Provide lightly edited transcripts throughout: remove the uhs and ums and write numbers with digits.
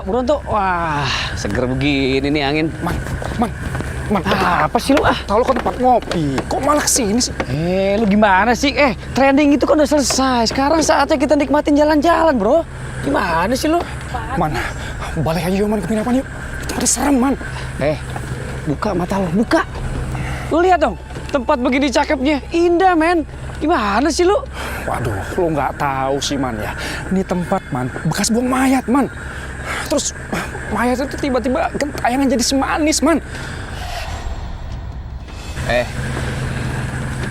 Bronto. Wah, seger begini nih angin. Man, Apa sih lu ah? tahu lo kan tempat ngopi, kok malah kesini sih? Lu gimana sih? Trending itu kan udah selesai. Sekarang saatnya kita nikmatin jalan-jalan, bro. Gimana sih lu? Man, balik aja yuk man ke penginapan yuk. Itu pada serem man. Buka mata lo, buka. Lu lihat dong, tempat begini cakepnya, indah men. Gimana sih lu? Waduh, lo nggak tahu sih man ya. Ini tempat man, bekas buang mayat man. Terus mayat itu tiba-tiba gentayangan jadi semanis man.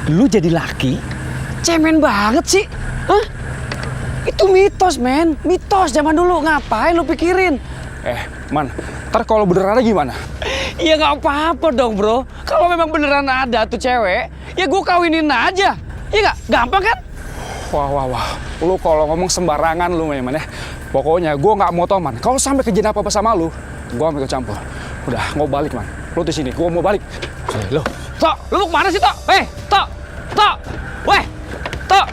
Lu jadi laki, cemen banget sih. Hah? Itu mitos, men. Mitos zaman dulu. Ngapain lu pikirin? Man, ntar kalau beneran ada gimana? Ya nggak apa-apa dong, bro. Kalau memang beneran ada tuh cewek, ya gue kawinin aja. Ya nggak? Gampang kan? Wah. Lu kalau ngomong sembarangan lu man ya. Pokoknya gue nggak mau tau man. Kalau sampai kejadian apa-apa sama lu, gue ambil campur. Udah, mau balik man. Lu di sini, gue mau balik. Loh, Tok, lu mau kemana sih, Tok? Tok! Weh, Tok!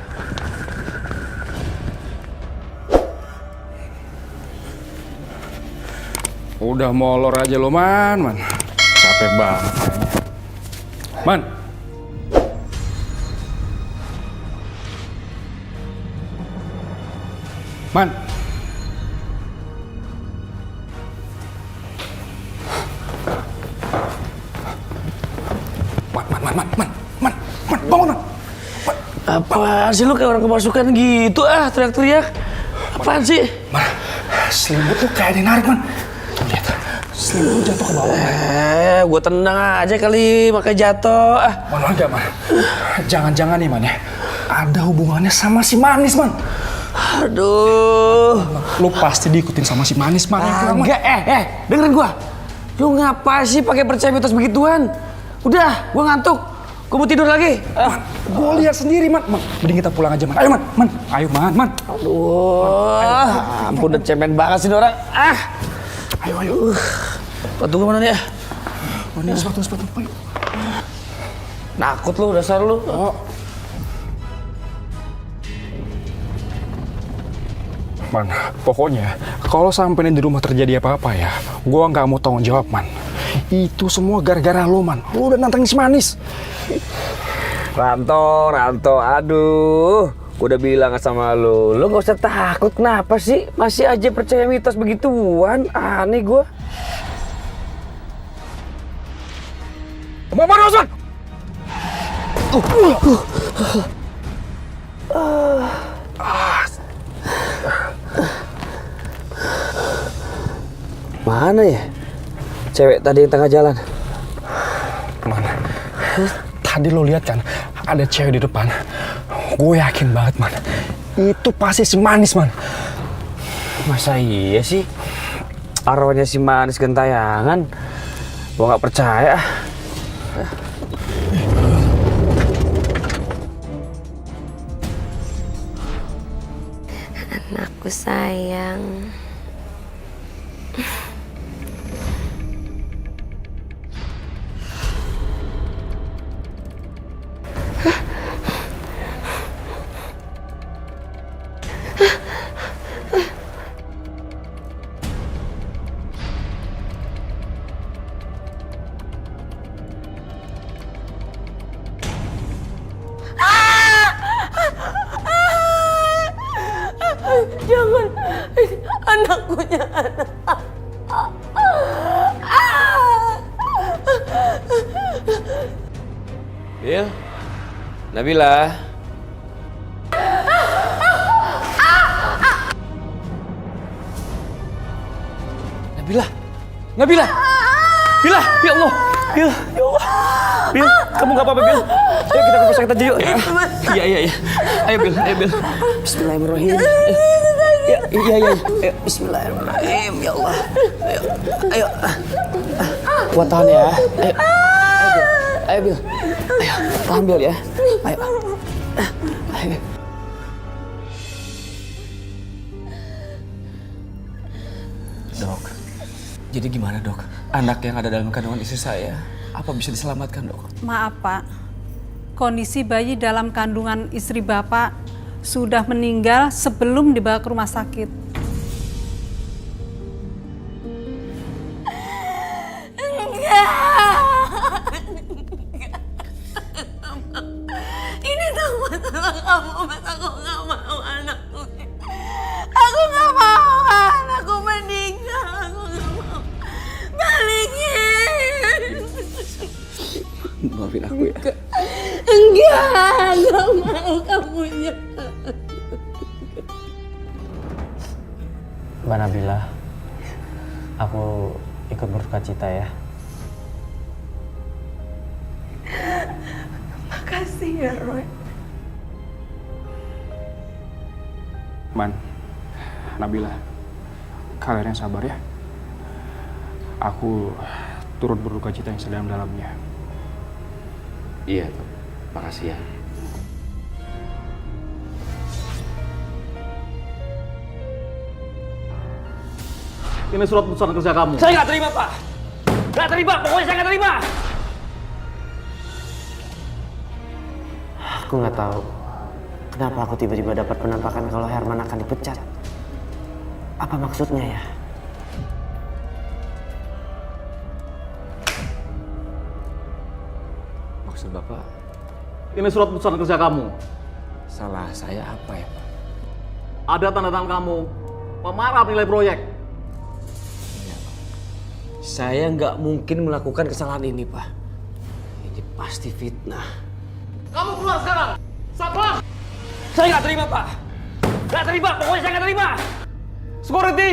Udah molor aja lo man. Capek banget kayaknya. Man. Man. Man, bangun man. Apaan sih lu kayak orang kemasukan gitu teriak-teriak. Apaan sih? Man, selimut tuh kayak dinarik man. Lihat, selimut jatuh ke bawah man. Gua tenang aja kali, makanya jatuh. Man, enggak man. Jangan-jangan nih man ya. Ada hubungannya sama si Manis man. Aduh. Lu pasti diikutin sama si Manis man. Enggak, dengerin gua. Lu ngapa sih pakai percaya mitos begituan? Udah, gua ngantuk. Gua mau tidur lagi. Man, gua lihat sendiri man. Mending kita pulang aja man. Ayo man. Ayo man. Aduh, ampun udah cemen banget sih orang. Ayo. Sepatu gua mana nih ya? Ini sepatu. Ayo. Nakut lu, dasar lu. Man, pokoknya kalau sampai di rumah terjadi apa-apa ya, gua nggak mau tanggung jawab man. Itu semua gara-gara lo man. Lo udah nantangin si Manis. Ranto, aduh. Gua udah bilang sama lu nggak usah takut. Kenapa sih? Masih aja percaya mitos begituan? Aneh gua. Mau mana Osman? Mana ya? Cewek tadi yang tengah jalan. Man, tadi lo lihat kan ada cewek di depan. Gue yakin banget man, itu pasti si Manis man. Masa iya sih? Arwahnya si Manis gentayangan. Gua nggak percaya. Anakku sayang. Jangan, anakkunya anak. Bil, Nabila. Nabila. Bila, ya Allah. Bil, ya Allah. Bil, kamu nggak apa-apa, Bil. Ayo kita ke rumah sakit aja yuk. Iya. Ayo, Bil. Bismillahirrahmanirrahim. Iya. Ayo, bismillahirrahmanirrahim. Ya Allah. Ayo. Kuat tahan ya. Ayo, Bil. Ayo, tahan, Bil ya. Ayo. Dok, jadi gimana dok? Anak yang ada dalam kandungan istri saya, apa bisa diselamatkan dok? Maaf Pak, kondisi bayi dalam kandungan istri Bapak sudah meninggal sebelum dibawa ke rumah sakit. maafin aku ya. Enggak mau kamunya. Mbak Nabila, aku ikut berduka cita ya. Makasih ya, Roy. Man, Nabila, kalian yang sabar ya. Aku turut berduka cita yang sedalam-dalamnya. Iya, Tom. Makasih ya. Ini surat keputusan kerja kamu. Saya nggak terima, Pak. Nggak terima, pokoknya saya nggak terima. Aku nggak tahu kenapa aku tiba-tiba dapat penampakan kalau Herman akan dipecat. Apa maksudnya ya? Maksud Bapak, Ini surat keputusan kerja kamu. salah saya apa ya, Pak? Ada tanda tangan kamu. Pemarah nilai proyek. Saya nggak mungkin melakukan kesalahan ini, Pak. Ini pasti fitnah. Kamu keluar sekarang. Sabar. Saya nggak terima, Pak. Nggak terima, pokoknya saya nggak terima. Security.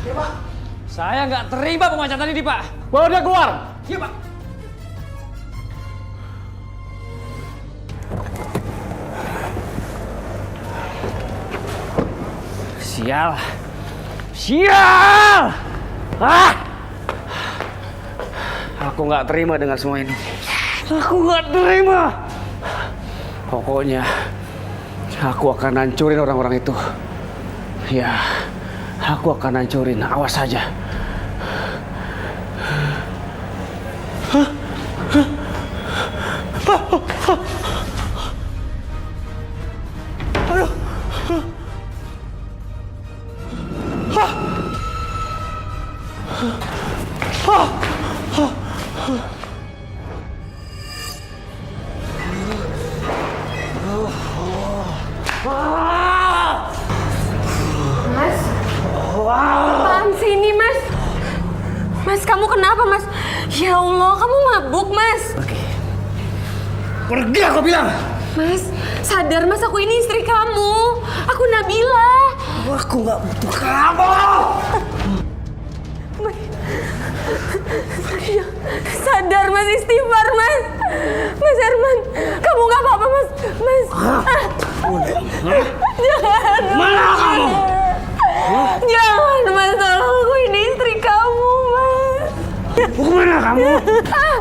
Iya, Pak. Saya nggak terima pemecatan ini, Pak. Bawa dia keluar. Iya, Pak. Sial. Sial! Ah! Aku nggak terima dengan semua ini. Aku nggak terima. Pokoknya, aku akan hancurin orang-orang itu. Ya, aku akan hancurin. Awas saja. Mas, apaan sih ini, Mas? Mas, kamu kenapa, Mas? Ya Allah, kamu mabuk, Mas. Pergi, aku bilang. Mas, sadar, Mas, aku ini istri kamu. Aku Nabila. Aku nggak butuh kamu. Ya, sadar, Mas, istighfar, Mas. Mas Herman, kamu nggak apa-apa, Mas. Mas. Jangan. Mana kamu? Jangan, Mas, tolong, aku ini istri kamu, Mas. Mau kemana kamu?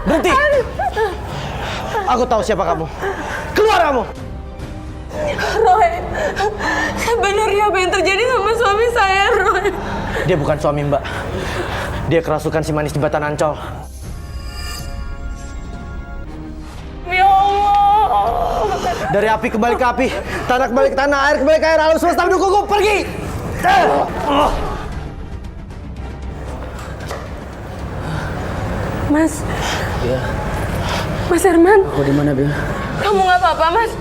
Berhenti! Aku tahu siapa kamu. Keluar kamu! Roy, sebenarnya apa yang terjadi sama suami saya, Roy? Dia bukan suami Mbak. Dia kerasukan si manis jembatan Ancol. Ya Allah. Dari api kembali ke api, tanah kembali ke tanah, air kembali ke air, alam semesta mendukungku, pergi! Mas. Ya, Mas Herman, aku di mana, Bil? kamu nggak apa-apa, Mas?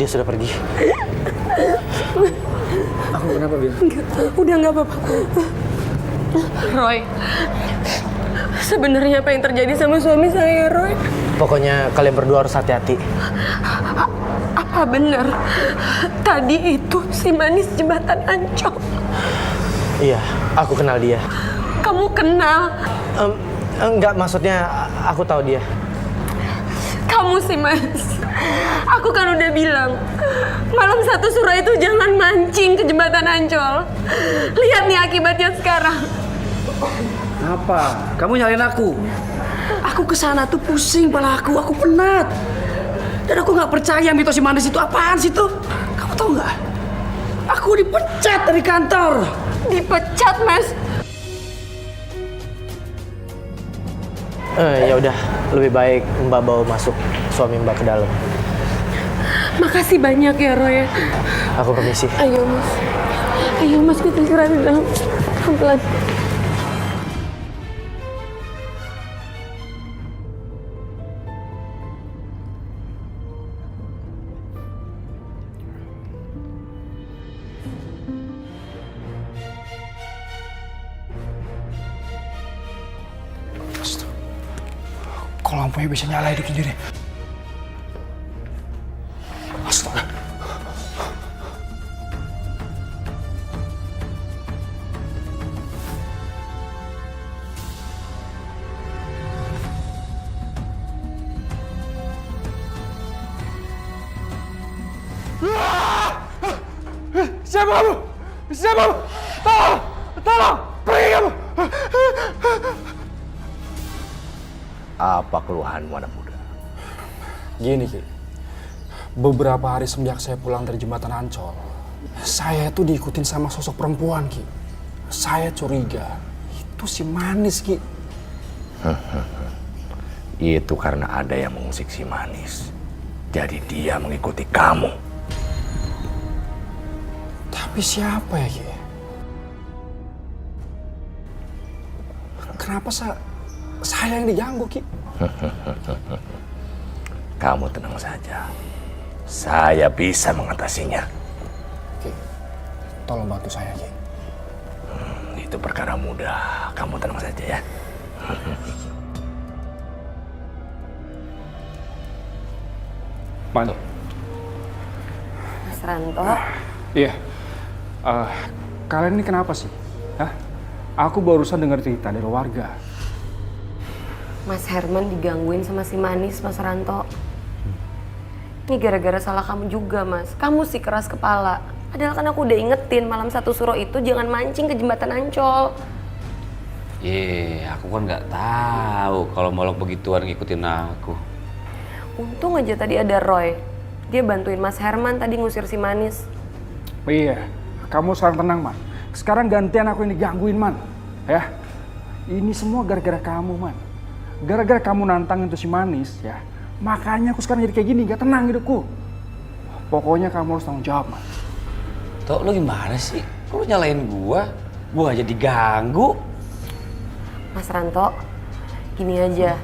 Dia sudah pergi. Aku kenapa, Bil? Udah nggak apa-apa. Roy, sebenarnya apa yang terjadi sama suami saya, Roy? Pokoknya kalian berdua harus hati-hati. Apa benar tadi itu si manis jembatan Ancol? Iya, aku kenal dia. Kamu kenal? Enggak, maksudnya aku tahu dia. Kamu sih, Mas. Aku kan udah bilang, malam satu surah itu jangan mancing ke jembatan Ancol. Lihat nih akibatnya sekarang. Apa? Kamu nyalain aku? Aku kesana tuh pusing kepala aku penat. Dan aku nggak percaya mitos si manis itu apaan sih tuh? Kamu tahu nggak? Aku dipecat dari kantor. Dipecat, Mas. Ya udah, lebih baik Mbak bawa masuk suami Mbak ke dalam. Makasih banyak ya, Roy. Aku permisi. Ayo, Mas. Ayo, Mas, kita istirahat di dalam. Pelan-pelan. Kok lampunya bisa nyala hidup sendiri? Siapa kamu? Siapa kamu? Tolong! Tolong! Pergi kamu! Apa keluhanmu anak muda? Gini Ki, beberapa hari semenjak saya pulang dari jembatan Ancol, saya itu diikutin sama sosok perempuan Ki. Saya curiga, itu si Manis Ki. Itu karena ada yang mengusik si Manis. Jadi dia mengikuti kamu. Tapi siapa ya Ki? Kenapa saya yang diganggu Ki? Kamu tenang saja. Saya bisa mengatasinya. Ki, tolong bantu saya Ki. Itu perkara mudah. Kamu tenang saja ya. Mantu. Mas Ranto, Iya. Kalian ini kenapa sih? Hah? Aku barusan dengar cerita dari warga. Mas Herman digangguin sama si Manis, Mas Ranto. Ini gara-gara salah kamu juga, Mas. Kamu sih keras kepala. Padahal kan aku udah ingetin malam 1 Suro itu jangan mancing ke jembatan Ancol. Aku kan nggak tahu kalau molok begituan ngikutin aku. Untung aja tadi ada Roy. Dia bantuin Mas Herman tadi ngusir si Manis. Iya, kamu sekarang tenang, Man. Sekarang gantian aku yang digangguin, Man. Ya, ini semua gara-gara kamu, Man. Gara-gara kamu nantang itu si Manis, ya. Makanya aku sekarang jadi kayak gini, gak tenang hidupku. Pokoknya kamu harus tanggung jawab, Man. Tok, lu gimana sih? Kok lu nyalain gua? Gua aja diganggu. Mas Ranto, gini aja.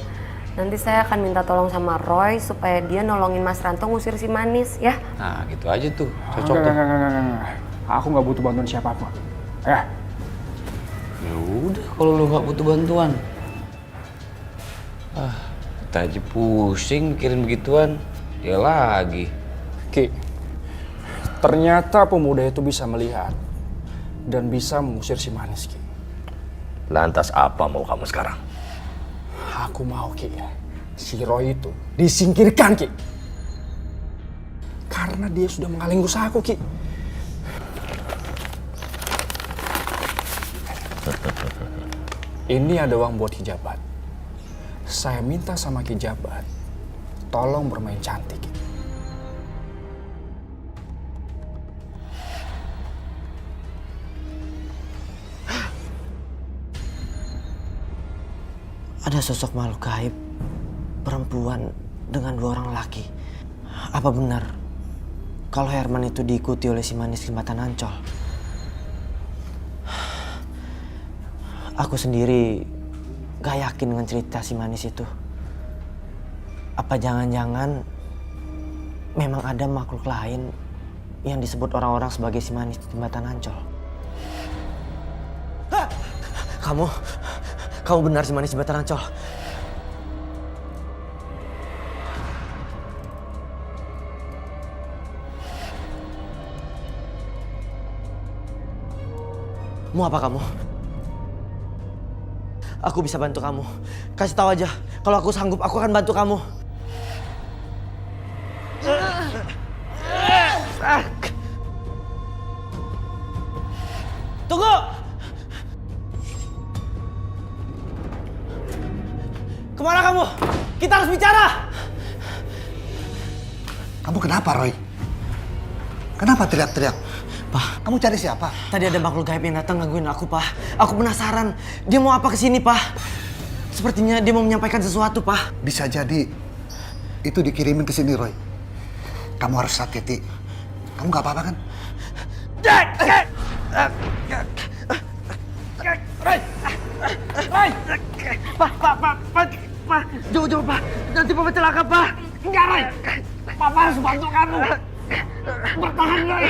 Nanti saya akan minta tolong sama Roy supaya dia nolongin Mas Ranto ngusir si Manis, ya? Nah, gitu aja tuh. Cocok Enggak, tuh. enggak. Aku gak butuh bantuan siapapun. Ya, Ya udah, kalau lu nggak butuh bantuan. Kita aja pusing mikirin begituan. Dia lagi. Ki. Ternyata pemuda itu bisa melihat dan bisa mengusir si Manis, Ki. Lantas apa mau kamu sekarang? Aku mau, Ki, ya. Si Roy itu disingkirkan, Ki. Karena dia sudah menghalangi usahaku, Ki. Ini ada uang buat Kijabat. Saya minta sama Kijabat, tolong bermain cantik, Ki. Ada sosok makhluk gaib, perempuan dengan 2 orang laki. Apa benar kalau Herman itu diikuti oleh si Manis jembatan Ancol? Aku sendiri gak yakin dengan cerita si Manis itu. Apa jangan-jangan memang ada makhluk lain yang disebut orang-orang sebagai si Manis di jembatan Ancol? Kamu benar si Manis jembatan Ancol. Mau apa kamu? Aku bisa bantu kamu. Kasih tahu aja. Kalau aku sanggup, aku akan bantu kamu. Tunggu! Kemana kamu? Kita harus bicara! Kamu kenapa, Roy? Kenapa teriak-teriak? Pak, Kamu cari siapa? tadi ada makhluk gaib yang datang gangguin aku, Pak. Aku penasaran. Dia mau apa kesini, Pak? Sepertinya dia mau menyampaikan sesuatu, Pak. Bisa jadi itu dikirimin ke sini, Roy. Kamu harus hati-hati. Kamu gak apa-apa kan? Pak, jauh-jauh, Pak. Nanti Papa celaka, Pak. Enggak, Roy. Papa harus bantu kamu. Bertahan, Roy.